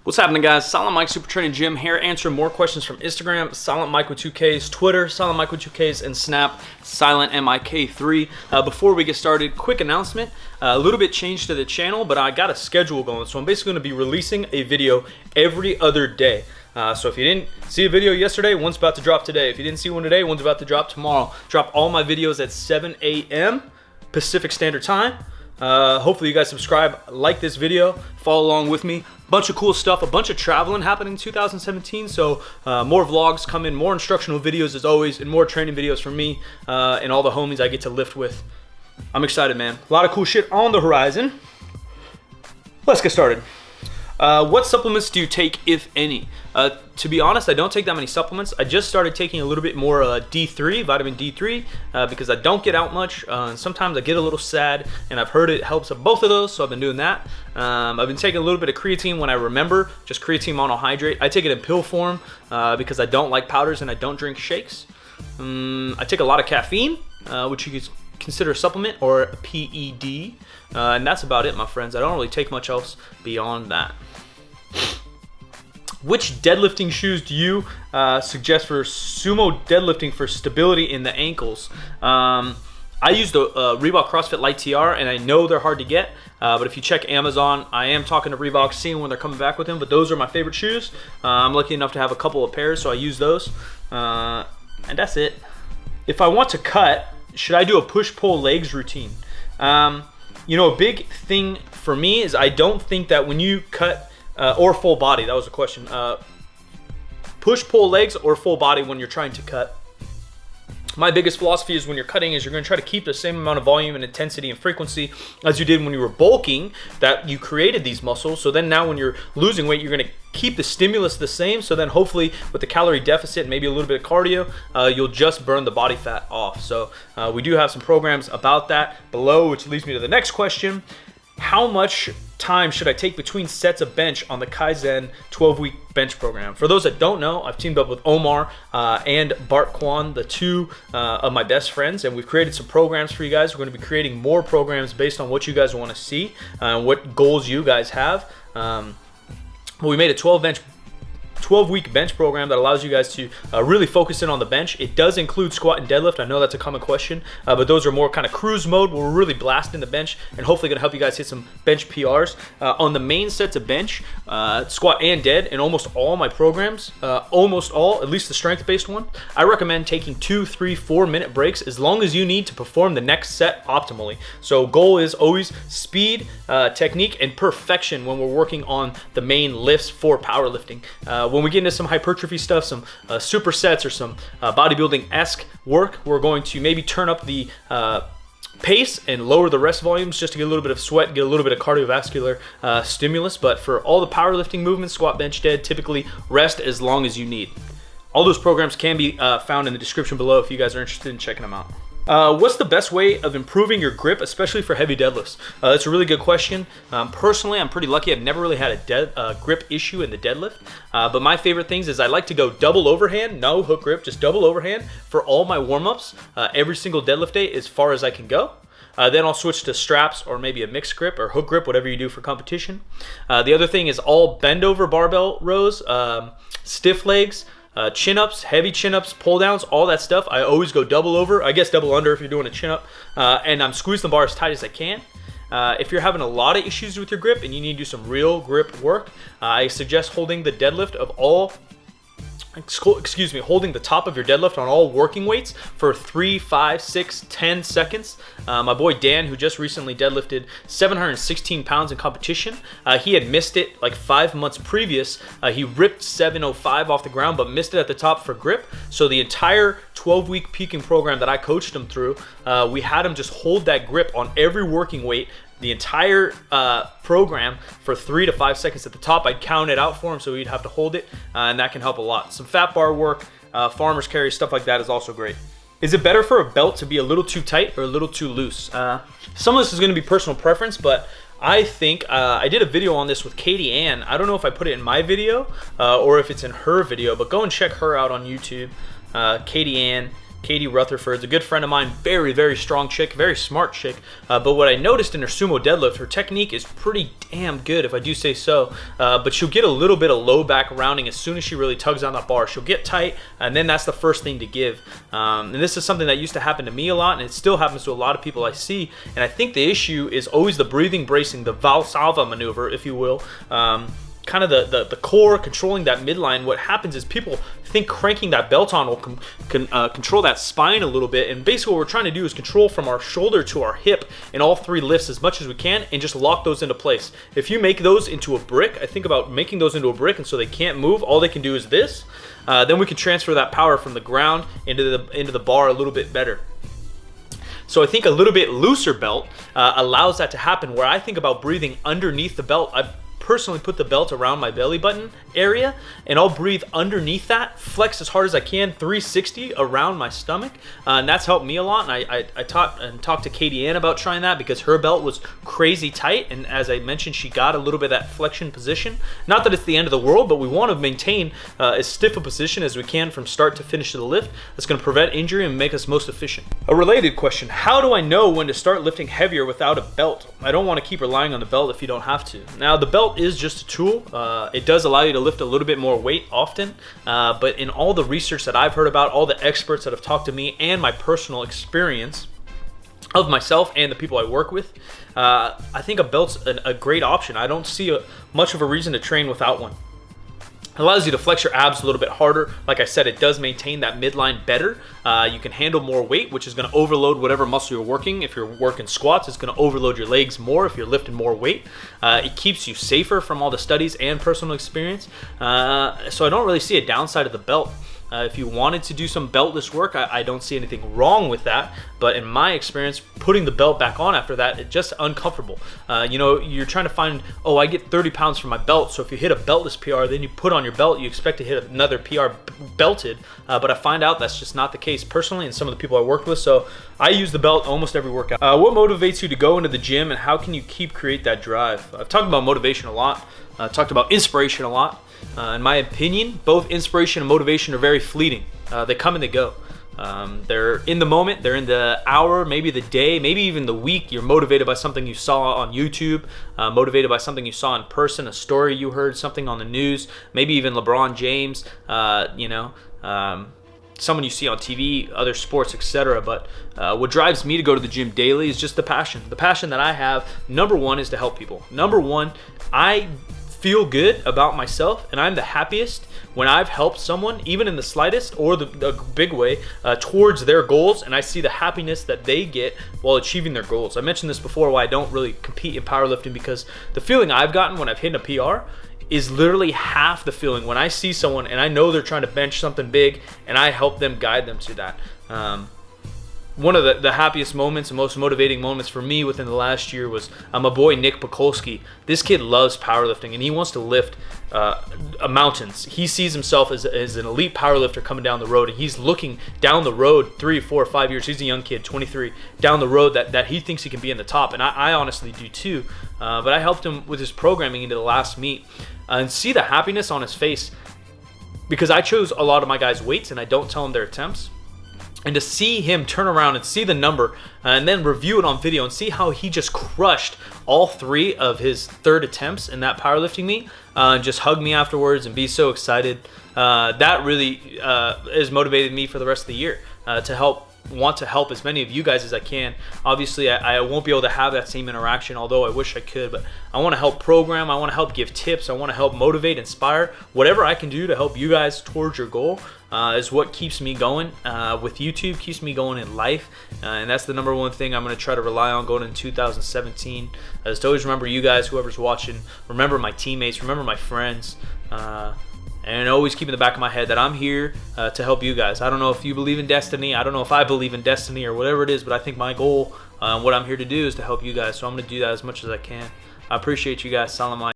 What's happening, guys? Silent Mike Super Training Gym here, answering more questions from Instagram, Silent Mike with 2Ks, Twitter, Silent Mike with 2Ks, and Snap, Silent MIK3. Before we get started, quick announcement. A little bit changed to the channel, but I got a schedule going, so I'm basically going to be releasing a video every other day. So if you didn't see a video yesterday, one's about to drop today. If you didn't see one today, one's about to drop tomorrow. Drop all my videos at 7 a.m. Pacific Standard Time. Hopefully you guys subscribe, like this video, follow along with me. Bunch of cool stuff, a bunch of traveling happening in 2017, so more vlogs coming, more instructional videos as always, and more training videos from me and all the homies I get to lift with. I'm excited, man. A lot of cool shit on the horizon. Let's get started. What supplements do you take, if any? To be honest, I don't take that many supplements. I just started taking a little bit more D3, vitamin D3, because I don't get out much, and sometimes I get a little sad, and I've heard it helps with both of those, so I've been doing that. I've been taking a little bit of creatine when I remember, just creatine monohydrate. I take it in pill form because I don't like powders and I don't drink shakes. I take a lot of caffeine, which you could consider a supplement or a PED, and that's about it, my friends. I don't really take much else beyond that. Which deadlifting shoes do you suggest for sumo deadlifting for stability in the ankles? I use the Reebok CrossFit Lite TR, and I know they're hard to get, but if you check Amazon, I am talking to Reebok, seeing when they're coming back with them, but those are my favorite shoes. I'm lucky enough to have a couple of pairs, so I use those, and that's it. If I want to cut, should I do a push-pull legs routine? You know, a big thing for me is I don't think that when you cut, or full body, that was the question. Push-pull legs or full body when you're trying to cut. My biggest philosophy is when you're cutting is you're going to try to keep the same amount of volume and intensity and frequency as you did when you were bulking, that you created these muscles. So then now when you're losing weight, you're going to keep the stimulus the same. So then hopefully with the calorie deficit and maybe a little bit of cardio, you'll just burn the body fat off. So we do have some programs about that below, which leads me to the next question. How much time should I take between sets of bench on the Kaizen 12-week bench program? For those that don't know, I've teamed up with Omar and Bart Kwan, the two of my best friends, and we've created some programs for you guys. We're going to be creating more programs based on what you guys want to see, what goals you guys have. We made a 12-week bench program that allows you guys to really focus in on the bench. It does include squat and deadlift. I know that's a common question, but those are more kind of cruise mode where we're really blasting the bench and hopefully gonna help you guys hit some bench PRs. On the main sets of bench, squat and dead, in almost all my programs, almost all, at least the strength-based one, I recommend taking 2, 3, 4-minute breaks as long as you need to perform the next set optimally. So goal is always speed, technique, and perfection when we're working on the main lifts for powerlifting. When we get into some hypertrophy stuff, some supersets or some bodybuilding-esque work, we're going to maybe turn up the pace and lower the rest volumes just to get a little bit of sweat, get a little bit of cardiovascular stimulus. But for all the powerlifting movements, squat, bench, dead, typically rest as long as you need. All those programs can be found in the description below if you guys are interested in checking them out. What's the best way of improving your grip, especially for heavy deadlifts? That's a really good question. Personally, I'm pretty lucky. I've never really had a grip issue in the deadlift. But my favorite things is I like to go double overhand, no hook grip, just double overhand for all my warm-ups every single deadlift day as far as I can go. Then I'll switch to straps or maybe a mixed grip or hook grip, whatever you do for competition. The other thing is all bend over barbell rows, stiff legs, chin-ups, heavy chin-ups, pull-downs, all that stuff. I always go double over, I guess double under if you're doing a chin-up, and I'm squeezing the bar as tight as I can. If you're having a lot of issues with your grip and you need to do some real grip work, I suggest holding the deadlift of all, holding the top of your deadlift on all working weights for 3, 5, 6, 10 seconds. My boy Dan, who just recently deadlifted 716 pounds in competition, he had missed it like 5 months previous. He ripped 705 off the ground, but missed it at the top for grip. So the entire 12-week peaking program that I coached him through, we had him just hold that grip on every working weight the entire program for 3 to 5 seconds at the top. I'd count it out for him so he'd have to hold it, and that can help a lot. Some fat bar work, farmer's carry, stuff like that is also great. Is it better for a belt to be a little too tight or a little too loose? Some of this is going to be personal preference, but I think I did a video on this with Katie Ann. I don't know if I put it in my video or if it's in her video, but go and check her out on YouTube. Katie Ann. Katie Rutherford's a good friend of mine, very, very strong chick, very smart chick. But what I noticed in her sumo deadlift, her technique is pretty damn good, if I do say so. But she'll get a little bit of low back rounding as soon as she really tugs on that bar. She'll get tight, and then that's the first thing to give. And this is something that used to happen to me a lot, and it still happens to a lot of people I see. And I think the issue is always the breathing bracing, the Valsalva maneuver, if you will. Kind of the core, controlling that midline. What happens is people think cranking that belt on will control that spine a little bit, and basically what we're trying to do is control from our shoulder to our hip in all three lifts as much as we can, and just lock those into place. If you make those into a brick, I think about making those into a brick, and so they can't move, all they can do is this, then we can transfer that power from the ground into the bar a little bit better. So I think a little bit looser belt allows that to happen, where I think about breathing underneath the belt. I personally put the belt around my belly button area, and I'll breathe underneath that, flex as hard as I can, 360 around my stomach, and that's helped me a lot. And I talked to Katie Ann about trying that, because her belt was crazy tight, and as I mentioned, she got a little bit of that flexion position. Not that it's the end of the world, but we want to maintain as stiff a position as we can from start to finish of the lift. That's going to prevent injury and make us most efficient. A related question: how do I know when to start lifting heavier without a belt? I don't want to keep relying on the belt if you don't have to. Now, the belt is just a tool. It does allow you to lift a little bit more weight often, but in all the research that I've heard about, all the experts that have talked to me, and my personal experience of myself and the people I work with, I think a belt's a great option. I don't see much of a reason to train without one. It allows you to flex your abs a little bit harder. Like I said, it does maintain that midline better. You can handle more weight, which is going to overload whatever muscle you're working. If you're working squats, it's going to overload your legs more if you're lifting more weight. It keeps you safer from all the studies and personal experience. So I don't really see a downside of the belt. If you wanted to do some beltless work, I don't see anything wrong with that. But in my experience, putting the belt back on after that, it's just uncomfortable. You know, you're trying to find, oh, I get 30 pounds from my belt. So if you hit a beltless PR, then you put on your belt, you expect to hit another PR belted. But I find out that's just not the case personally, and some of the people I worked with. So I use the belt almost every workout. What motivates you to go into the gym, and how can you create that drive? I've talked about motivation a lot. Talked about inspiration a lot. In my opinion, both inspiration and motivation are very fleeting. They come and they go. They're in the moment, they're in the hour, maybe the day, maybe even the week. You're motivated by something you saw on YouTube, motivated by something you saw in person, a story you heard, something on the news, maybe even LeBron James, someone you see on TV, other sports, etc. But what drives me to go to the gym daily is just the passion. The passion that I have, number one, is to help people. Number one, I feel good about myself, and I'm the happiest when I've helped someone, even in the slightest or the big way, towards their goals, and I see the happiness that they get while achieving their goals. I mentioned this before, why I don't really compete in powerlifting, because the feeling I've gotten when I've hit a PR is literally half the feeling when I see someone and I know they're trying to bench something big, and I help them, guide them to that. One of the happiest moments and most motivating moments for me within the last year was my boy Nick Pekolsky. This kid loves powerlifting, and he wants to lift mountains. He sees himself as an elite powerlifter coming down the road, and he's looking down the road 3, 4, 5 years. He's a young kid, 23, down the road that he thinks he can be in the top, and I honestly do too. But I helped him with his programming into the last meet, and see the happiness on his face, because I chose a lot of my guys' weights and I don't tell them their attempts. And to see him turn around and see the number and then review it on video and see how he just crushed all 3 of his third attempts in that powerlifting meet, and just hug me afterwards and be so excited, that really has motivated me for the rest of the year to want to help as many of you guys as I can. Obviously, I won't be able to have that same interaction, although I wish I could, but I want to help program, I want to help give tips, I want to help motivate, inspire. Whatever I can do to help you guys towards your goal is what keeps me going with YouTube, keeps me going in life, and that's the number one thing I'm going to try to rely on going in 2017, is to always remember you guys, whoever's watching, remember my teammates, remember my friends, and always keep in the back of my head that I'm here to help you guys. I don't know if you believe in destiny, I don't know if I believe in destiny or whatever it is, but I think my goal, what I'm here to do, is to help you guys, so I'm going to do that as much as I can. I appreciate you guys. Silent Mike.